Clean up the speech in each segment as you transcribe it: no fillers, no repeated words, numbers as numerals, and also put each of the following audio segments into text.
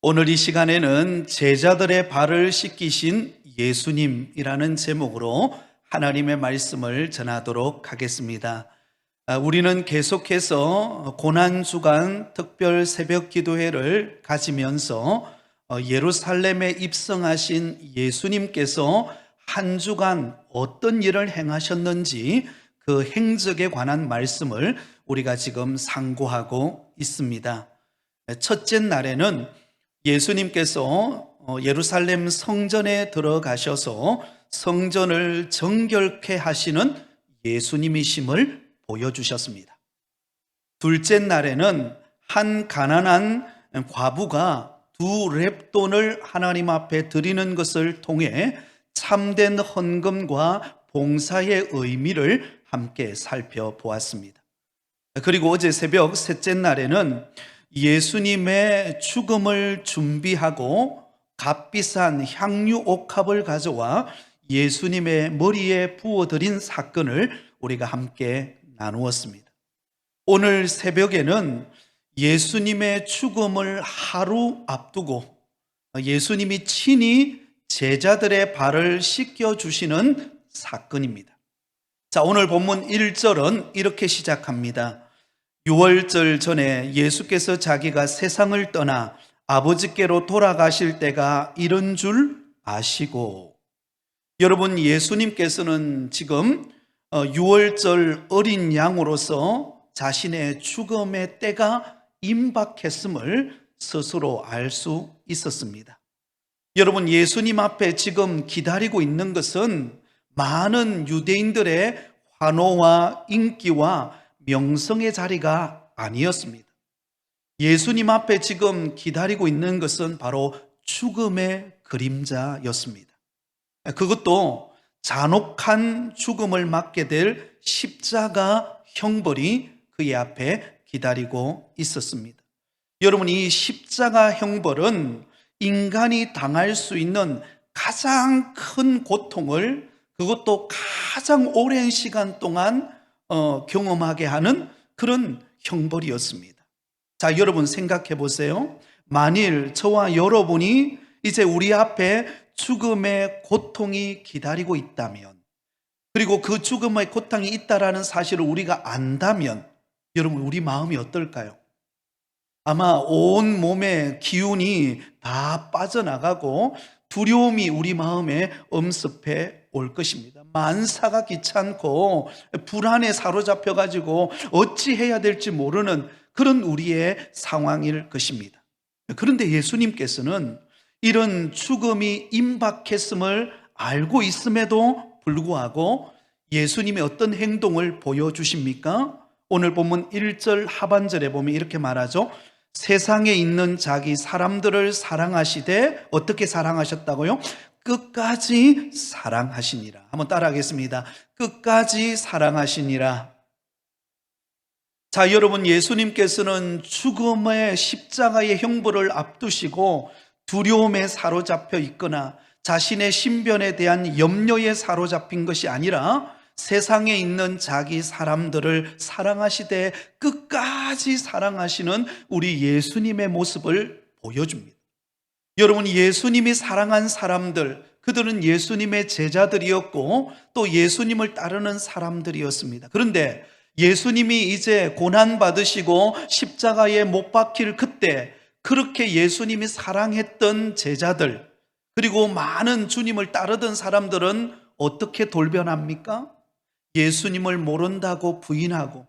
오늘 이 시간에는 제자들의 발을 씻기신 예수님이라는 제목으로 하나님의 말씀을 전하도록 하겠습니다. 우리는 계속해서 고난주간 특별 새벽 기도회를 가지면서 예루살렘에 입성하신 예수님께서 한 주간 어떤 일을 행하셨는지 그 행적에 관한 말씀을 우리가 지금 상고하고 있습니다. 첫째 날에는 예수님께서 예루살렘 성전에 들어가셔서 성전을 정결케 하시는 예수님이심을 보여주셨습니다. 둘째 날에는 한 가난한 과부가 두 렙돈을 하나님 앞에 드리는 것을 통해 참된 헌금과 봉사의 의미를 함께 살펴보았습니다. 그리고 어제 새벽 셋째 날에는 예수님의 죽음을 준비하고 값비싼 향유 옥합을 가져와 예수님의 머리에 부어드린 사건을 우리가 함께 나누었습니다. 오늘 새벽에는 예수님의 죽음을 하루 앞두고 예수님이 친히 제자들의 발을 씻겨주시는 사건입니다. 자, 오늘 본문 1절은 이렇게 시작합니다. 유월절 전에 예수께서 자기가 세상을 떠나 아버지께로 돌아가실 때가 이른 줄 아시고, 여러분, 예수님께서는 지금 유월절 어린 양으로서 자신의 죽음의 때가 임박했음을 스스로 알 수 있었습니다. 여러분, 예수님 앞에 지금 기다리고 있는 것은 많은 유대인들의 환호와 인기와 명성의 자리가 아니었습니다. 예수님 앞에 지금 기다리고 있는 것은 바로 죽음의 그림자였습니다. 그것도 잔혹한 죽음을 맞게 될 십자가 형벌이 그의 앞에 기다리고 있었습니다. 여러분, 이 십자가 형벌은 인간이 당할 수 있는 가장 큰 고통을, 그것도 가장 오랜 시간 동안 경험하게 하는 그런 형벌이었습니다. 자, 여러분 생각해 보세요. 만일 저와 여러분이 이제 우리 앞에 죽음의 고통이 기다리고 있다면, 그리고 그 죽음의 고통이 있다라는 사실을 우리가 안다면, 여러분, 우리 마음이 어떨까요? 아마 온 몸의 기운이 다 빠져나가고 두려움이 우리 마음에 엄습해 올 것입니다. 만사가 귀찮고 불안에 사로잡혀가지고 어찌해야 될지 모르는 그런 우리의 상황일 것입니다. 그런데 예수님께서는 이런 죽음이 임박했음을 알고 있음에도 불구하고 예수님이 어떤 행동을 보여주십니까? 오늘 본문 1절 하반절에 보면 이렇게 말하죠. 세상에 있는 자기 사람들을 사랑하시되, 어떻게 사랑하셨다고요? 끝까지 사랑하시니라. 한번 따라하겠습니다. 끝까지 사랑하시니라. 자, 여러분, 예수님께서는 죽음의 십자가의 형벌을 앞두시고 두려움에 사로잡혀 있거나 자신의 신변에 대한 염려에 사로잡힌 것이 아니라 세상에 있는 자기 사람들을 사랑하시되 끝까지 사랑하시는 우리 예수님의 모습을 보여줍니다. 여러분, 예수님이 사랑한 사람들, 그들은 예수님의 제자들이었고 또 예수님을 따르는 사람들이었습니다. 그런데 예수님이 이제 고난받으시고 십자가에 못 박힐 그때, 그렇게 예수님이 사랑했던 제자들, 그리고 많은 주님을 따르던 사람들은 어떻게 돌변합니까? 예수님을 모른다고 부인하고,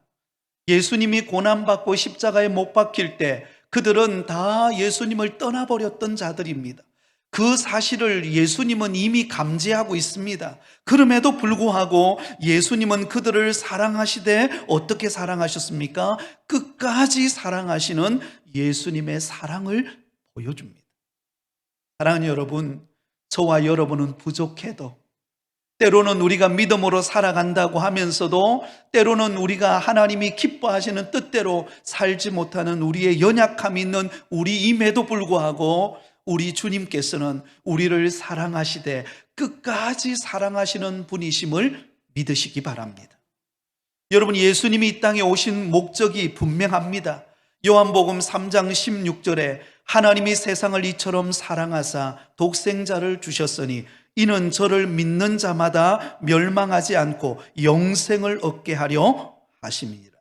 예수님이 고난받고 십자가에 못 박힐 때 그들은 다 예수님을 떠나버렸던 자들입니다. 그 사실을 예수님은 이미 감지하고 있습니다. 그럼에도 불구하고 예수님은 그들을 사랑하시되 어떻게 사랑하셨습니까? 끝까지 사랑하시는 예수님의 사랑을 보여줍니다. 사랑하는 여러분, 저와 여러분은 부족해도, 때로는 우리가 믿음으로 살아간다고 하면서도 때로는 우리가 하나님이 기뻐하시는 뜻대로 살지 못하는 우리의 연약함이 있는 우리임에도 불구하고 우리 주님께서는 우리를 사랑하시되 끝까지 사랑하시는 분이심을 믿으시기 바랍니다. 여러분, 예수님이 이 땅에 오신 목적이 분명합니다. 요한복음 3장 16절에 하나님이 세상을 이처럼 사랑하사 독생자를 주셨으니 이는 저를 믿는 자마다 멸망하지 않고 영생을 얻게 하려 하심이니라.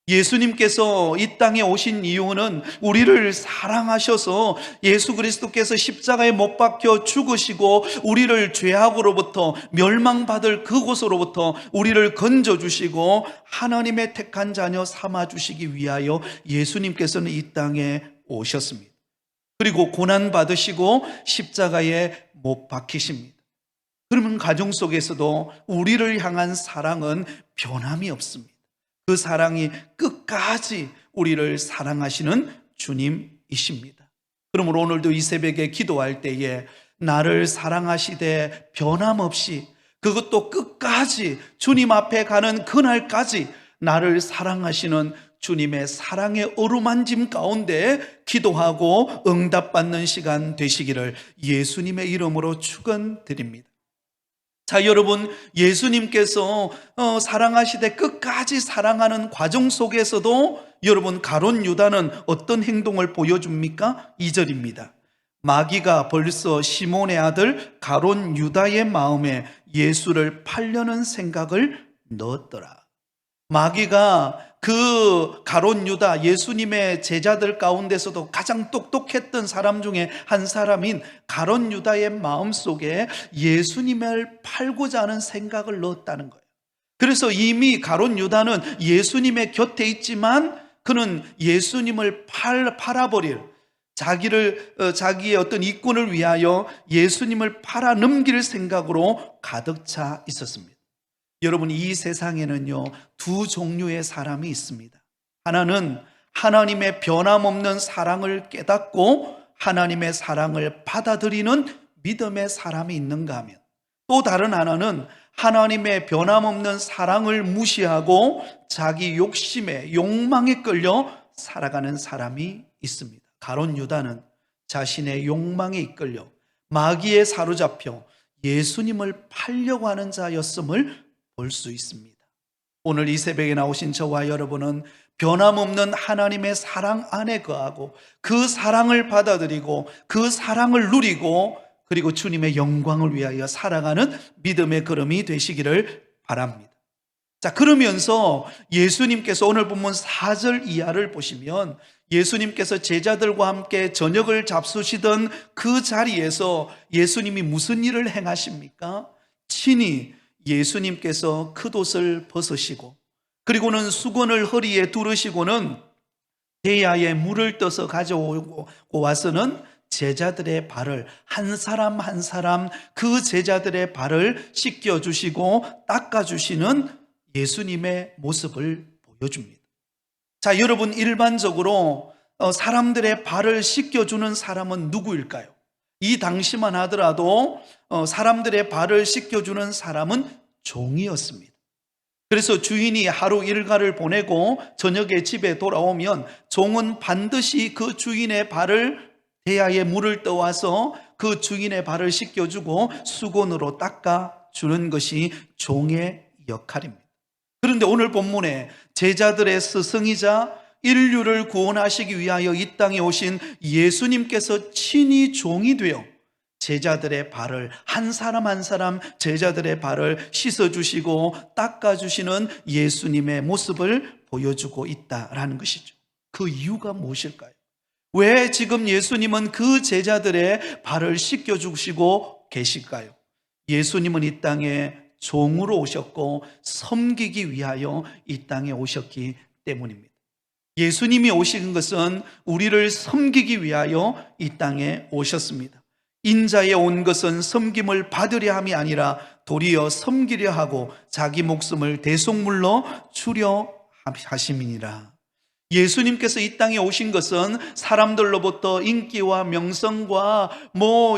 예수님께서 이 땅에 오신 이유는 우리를 사랑하셔서 예수 그리스도께서 십자가에 못 박혀 죽으시고 우리를 죄악으로부터 멸망받을 그곳으로부터 우리를 건져주시고 하나님의 택한 자녀 삼아주시기 위하여 예수님께서는 이 땅에 오셨습니다. 그리고 고난받으시고 십자가에 못 박히십니다. 그러면 가정 속에서도 우리를 향한 사랑은 변함이 없습니다. 그 사랑이 끝까지 우리를 사랑하시는 주님이십니다. 그러므로 오늘도 이 새벽에 기도할 때에 나를 사랑하시되 변함없이, 그것도 끝까지 주님 앞에 가는 그날까지 나를 사랑하시는 주님의 사랑의 어루만짐 가운데 기도하고 응답받는 시간 되시기를 예수님의 이름으로 축원드립니다. 자, 여러분, 예수님께서 사랑하시되 끝까지 사랑하는 과정 속에서도 여러분, 가룟 유다는 어떤 행동을 보여줍니까? 2절입니다. 마귀가 벌써 시몬의 아들 가룟 유다의 마음에 예수를 팔려는 생각을 넣었더라. 마귀가 그 가룟 유다, 예수님의 제자들 가운데서도 가장 똑똑했던 사람 중에 한 사람인 가룟 유다의 마음속에 예수님을 팔고자 하는 생각을 넣었다는 거예요. 그래서 이미 가룟 유다는 예수님의 곁에 있지만 그는 예수님을 팔아버릴, 자기의 어떤 이권을 위하여 예수님을 팔아 넘길 생각으로 가득 차 있었습니다. 여러분, 이 세상에는요, 두 종류의 사람이 있습니다. 하나는 하나님의 변함없는 사랑을 깨닫고 하나님의 사랑을 받아들이는 믿음의 사람이 있는가 하면, 또 다른 하나는 하나님의 변함없는 사랑을 무시하고 자기 욕심에, 욕망에 끌려 살아가는 사람이 있습니다. 가룟 유다는 자신의 욕망에 이끌려 마귀에 사로잡혀 예수님을 팔려고 하는 자였음을 볼 수 있습니다. 오늘 이 새벽에 나오신 저와 여러분은 변함없는 하나님의 사랑 안에 거하고 그 사랑을 받아들이고 그 사랑을 누리고 그리고 주님의 영광을 위하여 살아가는 믿음의 걸음이 되시기를 바랍니다. 자, 그러면서 예수님께서 오늘 본문 4절 이하를 보시면 예수님께서 제자들과 함께 저녁을 잡수시던 그 자리에서 예수님이 무슨 일을 행하십니까? 친히 예수님께서 겉옷을 벗으시고 그리고는 수건을 허리에 두르시고는 대야에 물을 떠서 가져오고 와서는 제자들의 발을 한 사람 한 사람 그 제자들의 발을 씻겨주시고 닦아주시는 예수님의 모습을 보여줍니다. 자, 여러분, 일반적으로 사람들의 발을 씻겨주는 사람은 누구일까요? 이 당시만 하더라도 사람들의 발을 씻겨주는 사람은 종이었습니다. 그래서 주인이 하루 일과를 보내고 저녁에 집에 돌아오면 종은 반드시 그 주인의 발을 대야에 물을 떠와서 그 주인의 발을 씻겨주고 수건으로 닦아주는 것이 종의 역할입니다. 그런데 오늘 본문에 제자들의 스승이자 인류를 구원하시기 위하여 이 땅에 오신 예수님께서 친히 종이 되어 제자들의 발을 한 사람 한 사람 제자들의 발을 씻어주시고 닦아주시는 예수님의 모습을 보여주고 있다라는 것이죠. 그 이유가 무엇일까요? 왜 지금 예수님은 그 제자들의 발을 씻겨주시고 계실까요? 예수님은 이 땅에 종으로 오셨고 섬기기 위하여 이 땅에 오셨기 때문입니다. 예수님이 오신 것은 우리를 섬기기 위하여 이 땅에 오셨습니다. 인자에 온 것은 섬김을 받으려 함이 아니라 도리어 섬기려 하고 자기 목숨을 대속물로 주려 하심이니라. 예수님께서 이 땅에 오신 것은 사람들로부터 인기와 명성과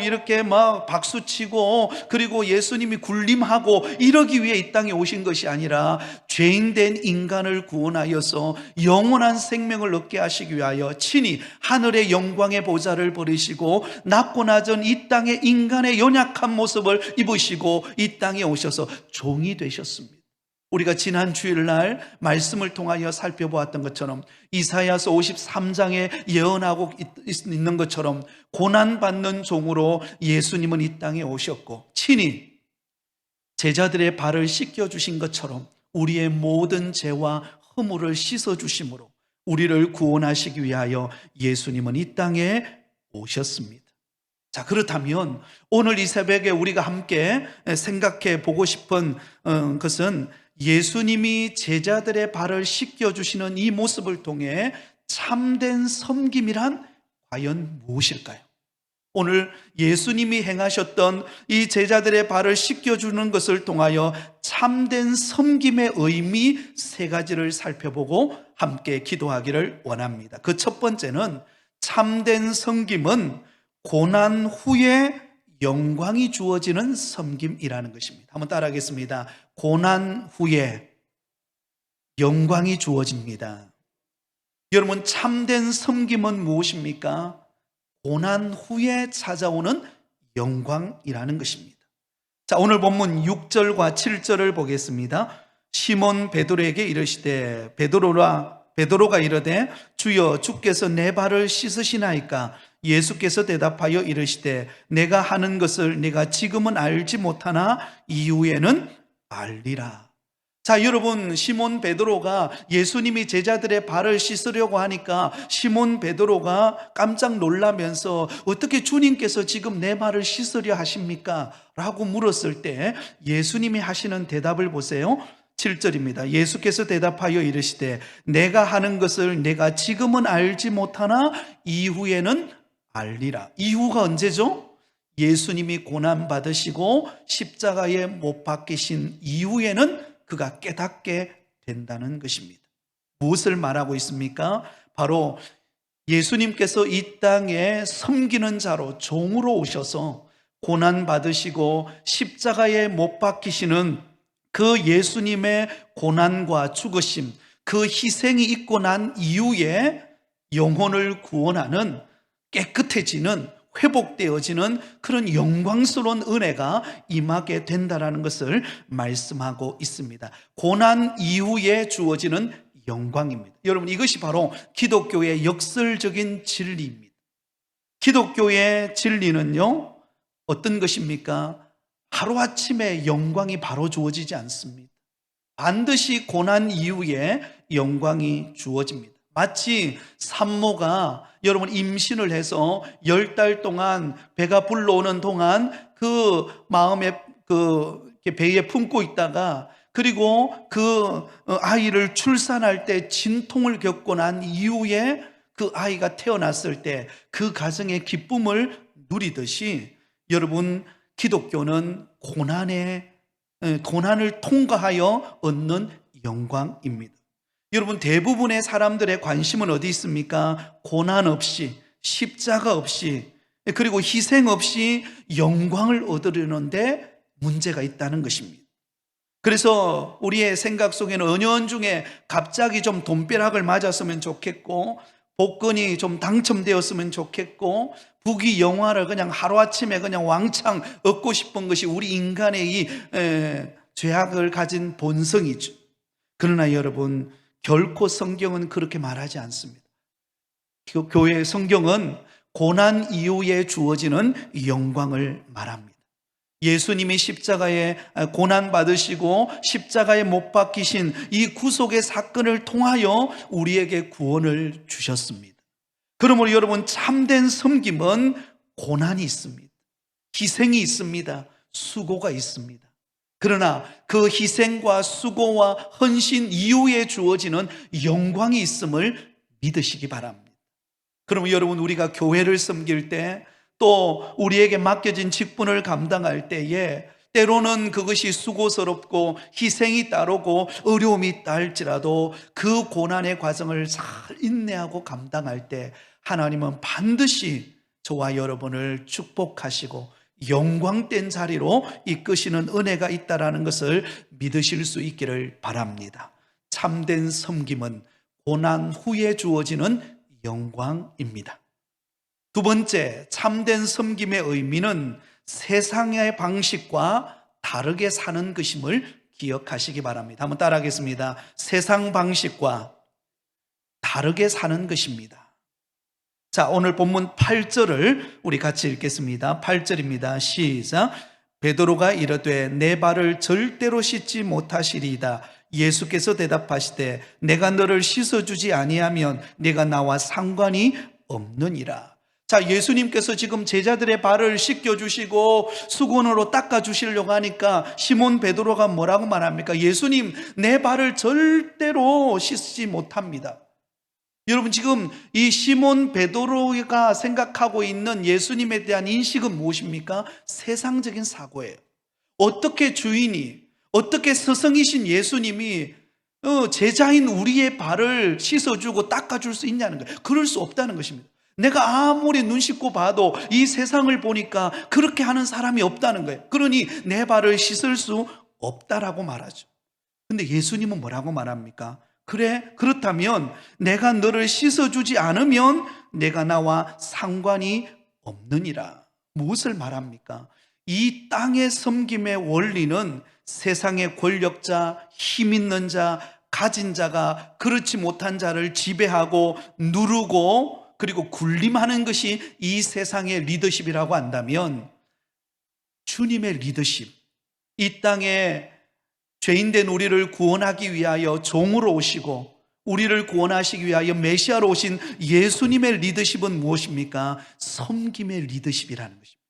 이렇게 막 박수치고 그리고 예수님이 군림하고 이러기 위해 이 땅에 오신 것이 아니라 죄인된 인간을 구원하여서 영원한 생명을 얻게 하시기 위하여 친히 하늘의 영광의 보좌를 버리시고 낮고 낮은 이 땅의 인간의 연약한 모습을 입으시고 이 땅에 오셔서 종이 되셨습니다. 우리가 지난 주일날 말씀을 통하여 살펴보았던 것처럼 이사야서 53장에 예언하고 있는 것처럼 고난받는 종으로 예수님은 이 땅에 오셨고 친히 제자들의 발을 씻겨주신 것처럼 우리의 모든 죄와 허물을 씻어주심으로 우리를 구원하시기 위하여 예수님은 이 땅에 오셨습니다. 자, 그렇다면 오늘 이 새벽에 우리가 함께 생각해 보고 싶은 것은 예수님이 제자들의 발을 씻겨주시는 이 모습을 통해 참된 섬김이란 과연 무엇일까요? 오늘 예수님이 행하셨던 이 제자들의 발을 씻겨주는 것을 통하여 참된 섬김의 의미 세 가지를 살펴보고 함께 기도하기를 원합니다. 그 첫 번째는 참된 섬김은 고난 후에 영광이 주어지는 섬김이라는 것입니다. 한번 따라하겠습니다. 고난 후에 영광이 주어집니다. 여러분, 참된 섬김은 무엇입니까? 고난 후에 찾아오는 영광이라는 것입니다. 자, 오늘 본문 6절과 7절을 보겠습니다. 시몬 베드로에게 이르시되 베드로가 이르되 주여 주께서 내 발을 씻으시나이까? 예수께서 대답하여 이르시되 내가 하는 것을 네가 지금은 알지 못하나 이후에는 알리라. 자, 여러분, 시몬 베드로가 예수님이 제자들의 발을 씻으려고 하니까 시몬 베드로가 깜짝 놀라면서 어떻게 주님께서 지금 내 발을 씻으려 하십니까? 라고 물었을 때 예수님이 하시는 대답을 보세요. 7절입니다. 예수께서 대답하여 이르시되 내가 하는 것을 내가 지금은 알지 못하나 이후에는 알리라. 이후가 언제죠? 예수님이 고난받으시고 십자가에 못 박히신 이후에는 그가 깨닫게 된다는 것입니다. 무엇을 말하고 있습니까? 바로 예수님께서 이 땅에 섬기는 자로 종으로 오셔서 고난받으시고 십자가에 못 박히시는 그 예수님의 고난과 죽으심, 그 희생이 있고 난 이후에 영혼을 구원하는 깨끗해지는 회복되어지는 그런 영광스러운 은혜가 임하게 된다는 것을 말씀하고 있습니다. 고난 이후에 주어지는 영광입니다. 여러분, 이것이 바로 기독교의 역설적인 진리입니다. 기독교의 진리는요, 어떤 것입니까? 하루아침에 영광이 바로 주어지지 않습니다. 반드시 고난 이후에 영광이 주어집니다. 마치 산모가 여러분 임신을 해서 10달 동안 배가 불러오는 동안 그 마음에 배에 품고 있다가 그리고 그 아이를 출산할 때 진통을 겪고 난 이후에 그 아이가 태어났을 때 그 가정의 기쁨을 누리듯이 여러분, 기독교는 고난을 통과하여 얻는 영광입니다. 여러분, 대부분의 사람들의 관심은 어디 있습니까? 고난 없이, 십자가 없이, 그리고 희생 없이 영광을 얻으려는데 문제가 있다는 것입니다. 그래서 우리의 생각 속에는 은연중에 갑자기 좀 돈벼락을 맞았으면 좋겠고, 복권이 좀 당첨되었으면 좋겠고, 부귀영화를 그냥 하루아침에 그냥 왕창 얻고 싶은 것이 우리 인간의 이 죄악을 가진 본성이죠. 그러나 여러분, 결코 성경은 그렇게 말하지 않습니다. 교회의 성경은 고난 이후에 주어지는 영광을 말합니다. 예수님이 십자가에 고난받으시고 십자가에 못 박히신 이 구속의 사건을 통하여 우리에게 구원을 주셨습니다. 그러므로 여러분, 참된 섬김은 고난이 있습니다. 희생이 있습니다. 수고가 있습니다. 그러나 그 희생과 수고와 헌신 이후에 주어지는 영광이 있음을 믿으시기 바랍니다. 그러면 여러분, 우리가 교회를 섬길 때 또 우리에게 맡겨진 직분을 감당할 때에 때로는 그것이 수고스럽고 희생이 따르고 어려움이 있다 할지라도 그 고난의 과정을 잘 인내하고 감당할 때 하나님은 반드시 저와 여러분을 축복하시고 영광된 자리로 이끄시는 은혜가 있다는 것을 믿으실 수 있기를 바랍니다. 참된 섬김은 고난 후에 주어지는 영광입니다. 두 번째, 참된 섬김의 의미는 세상의 방식과 다르게 사는 것임을 기억하시기 바랍니다. 한번 따라하겠습니다. 세상 방식과 다르게 사는 것입니다. 자, 오늘 본문 8절을 우리 같이 읽겠습니다. 8절입니다. 시작. 베드로가 이르되 내 발을 절대로 씻지 못하시리이다. 예수께서 대답하시되 내가 너를 씻어주지 아니하면 네가 나와 상관이 없느니라. 자, 예수님께서 지금 제자들의 발을 씻겨주시고 수건으로 닦아주시려고 하니까 시몬 베드로가 뭐라고 말합니까? 예수님, 내 발을 절대로 씻지 못합니다. 여러분, 지금 이 시몬 베드로가 생각하고 있는 예수님에 대한 인식은 무엇입니까? 세상적인 사고예요. 어떻게 주인이, 어떻게 스승이신 예수님이 제자인 우리의 발을 씻어주고 닦아줄 수 있냐는 거예요. 그럴 수 없다는 것입니다. 내가 아무리 눈 씻고 봐도 이 세상을 보니까 그렇게 하는 사람이 없다는 거예요. 그러니 내 발을 씻을 수 없다라고 말하죠. 근데 예수님은 뭐라고 말합니까? 그래, 그렇다면 내가 너를 씻어주지 않으면 내가 나와 상관이 없느니라. 무엇을 말합니까? 이 땅의 섬김의 원리는 세상의 권력자, 힘 있는 자, 가진 자가 그렇지 못한 자를 지배하고 누르고 그리고 군림하는 것이 이 세상의 리더십이라고 한다면, 주님의 리더십, 이 땅에 죄인된 우리를 구원하기 위하여 종으로 오시고 우리를 구원하시기 위하여 메시아로 오신 예수님의 리더십은 무엇입니까? 섬김의 리더십이라는 것입니다.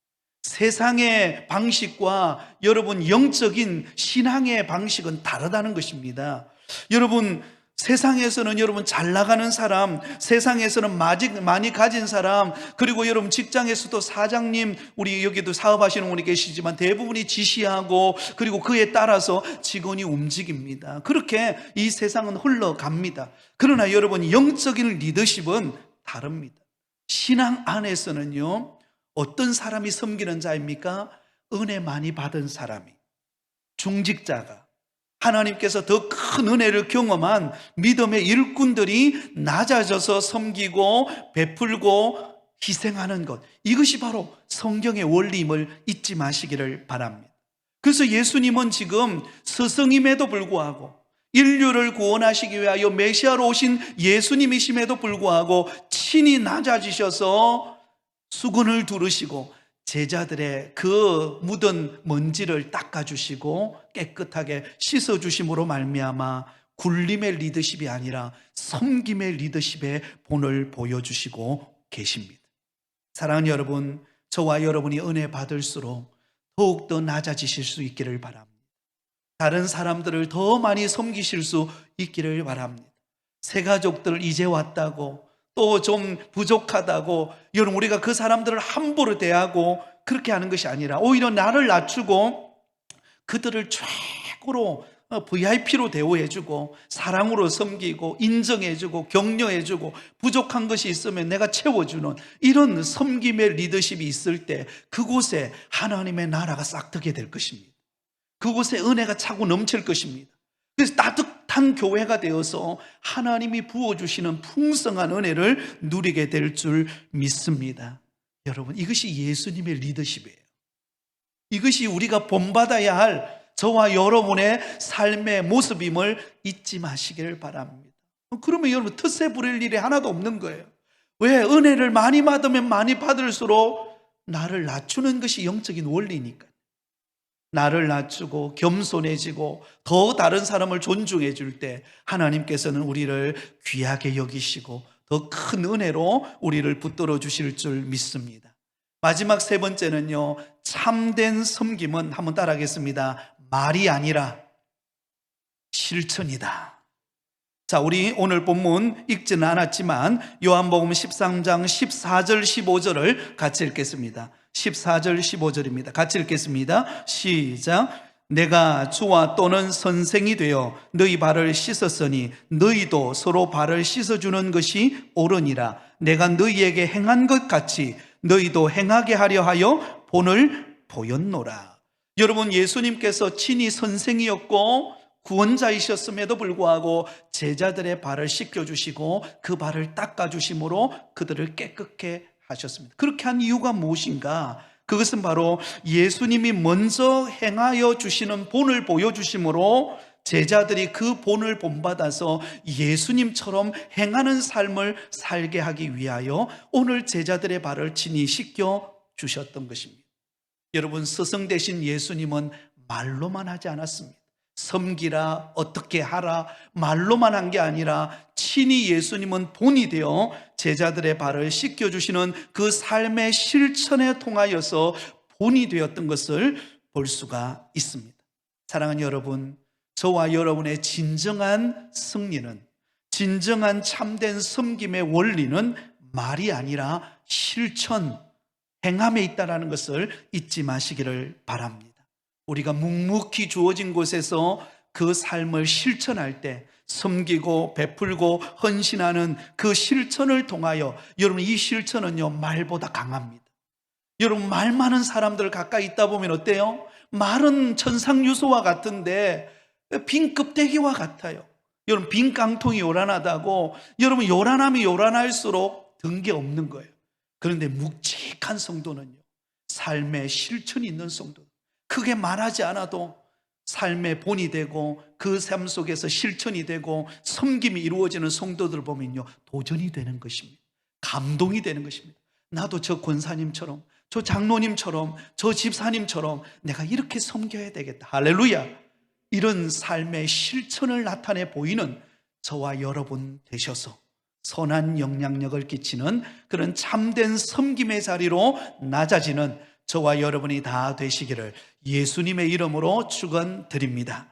세상의 방식과 여러분 영적인 신앙의 방식은 다르다는 것입니다. 여러분, 세상에서는 여러분 잘 나가는 사람, 세상에서는 많이 가진 사람, 그리고 여러분 직장에서도 사장님, 우리 여기도 사업하시는 분이 계시지만 대부분이 지시하고 그리고 그에 따라서 직원이 움직입니다. 그렇게 이 세상은 흘러갑니다. 그러나 여러분, 영적인 리더십은 다릅니다. 신앙 안에서는요, 어떤 사람이 섬기는 자입니까? 은혜 많이 받은 사람이, 중직자가, 하나님께서 더 큰 은혜를 경험한 믿음의 일꾼들이 낮아져서 섬기고 베풀고 희생하는 것, 이것이 바로 성경의 원리임을 잊지 마시기를 바랍니다. 그래서 예수님은 지금 스승임에도 불구하고, 인류를 구원하시기 위하여 메시아로 오신 예수님이심에도 불구하고 친히 낮아지셔서 수건을 두르시고 제자들의 그 묻은 먼지를 닦아주시고 깨끗하게 씻어주심으로 말미암아 굴림의 리더십이 아니라 섬김의 리더십의 본을 보여주시고 계십니다. 사랑하는 여러분, 저와 여러분이 은혜 받을수록 더욱더 낮아지실 수 있기를 바랍니다. 다른 사람들을 더 많이 섬기실 수 있기를 바랍니다. 새 가족들 이제 왔다고, 또 좀 부족하다고 여러분 우리가 그 사람들을 함부로 대하고 그렇게 하는 것이 아니라 오히려 나를 낮추고 그들을 최고로 VIP로 대우해주고 사랑으로 섬기고 인정해주고 격려해주고 부족한 것이 있으면 내가 채워주는 이런 섬김의 리더십이 있을 때 그곳에 하나님의 나라가 싹트게 될 것입니다. 그곳에 은혜가 차고 넘칠 것입니다. 그래서 따뜻한 교회가 되어서 하나님이 부어주시는 풍성한 은혜를 누리게 될 줄 믿습니다. 여러분, 이것이 예수님의 리더십이에요. 이것이 우리가 본받아야 할 저와 여러분의 삶의 모습임을 잊지 마시기를 바랍니다. 그러면 여러분 텃세 부릴 일이 하나도 없는 거예요. 왜? 은혜를 많이 받으면 많이 받을수록 나를 낮추는 것이 영적인 원리니까. 나를 낮추고 겸손해지고 더 다른 사람을 존중해 줄 때 하나님께서는 우리를 귀하게 여기시고 더 큰 은혜로 우리를 붙들어 주실 줄 믿습니다. 마지막 세 번째는요, 참된 섬김은 한번 따라하겠습니다. 말이 아니라 실천이다. 자, 우리 오늘 본문 읽지는 않았지만 요한복음 13장 14절 15절을 같이 읽겠습니다. 14절 15절입니다. 같이 읽겠습니다. 시작. 내가 주와 또는 선생이 되어 너희 발을 씻었으니 너희도 서로 발을 씻어주는 것이 옳으니라. 내가 너희에게 행한 것 같이 너희도 행하게 하려 하여 본을 보였노라. 여러분, 예수님께서 친히 선생이었고 구원자이셨음에도 불구하고 제자들의 발을 씻겨주시고 그 발을 닦아주심으로 그들을 깨끗게 하셨습니다. 그렇게 한 이유가 무엇인가? 그것은 바로 예수님이 먼저 행하여 주시는 본을 보여주심으로 제자들이 그 본을 본받아서 예수님처럼 행하는 삶을 살게 하기 위하여 오늘 제자들의 발을 친히 씻겨 주셨던 것입니다. 여러분, 스승 되신 예수님은 말로만 하지 않았습니다. 섬기라, 어떻게 하라, 말로만 한 게 아니라 친히 예수님은 본이 되어 제자들의 발을 씻겨주시는 그 삶의 실천에 통하여서 본이 되었던 것을 볼 수가 있습니다. 사랑하는 여러분, 저와 여러분의 진정한 승리는, 진정한 참된 섬김의 원리는 말이 아니라 실천, 행함에 있다는 것을 잊지 마시기를 바랍니다. 우리가 묵묵히 주어진 곳에서 그 삶을 실천할 때 섬기고 베풀고 헌신하는 그 실천을 통하여, 여러분, 이 실천은요 말보다 강합니다. 여러분, 말 많은 사람들 가까이 있다 보면 어때요? 말은 천상유소와 같은데 빈 껍데기와 같아요. 여러분, 빈 깡통이 요란하다고, 여러분, 요란함이 요란할수록 든 게 없는 거예요. 그런데 묵직한 성도는요, 삶의 실천이 있는 성도, 크게 말하지 않아도 삶의 본이 되고 그 삶 속에서 실천이 되고 섬김이 이루어지는 성도들 보면요, 도전이 되는 것입니다. 감동이 되는 것입니다. 나도 저 권사님처럼, 저 장로님처럼, 저 집사님처럼 내가 이렇게 섬겨야 되겠다. 할렐루야. 이런 삶의 실천을 나타내 보이는 저와 여러분 되셔서 선한 영향력을 끼치는 그런 참된 섬김의 자리로 낮아지는 저와 여러분이 다 되시기를 예수님의 이름으로 축원드립니다.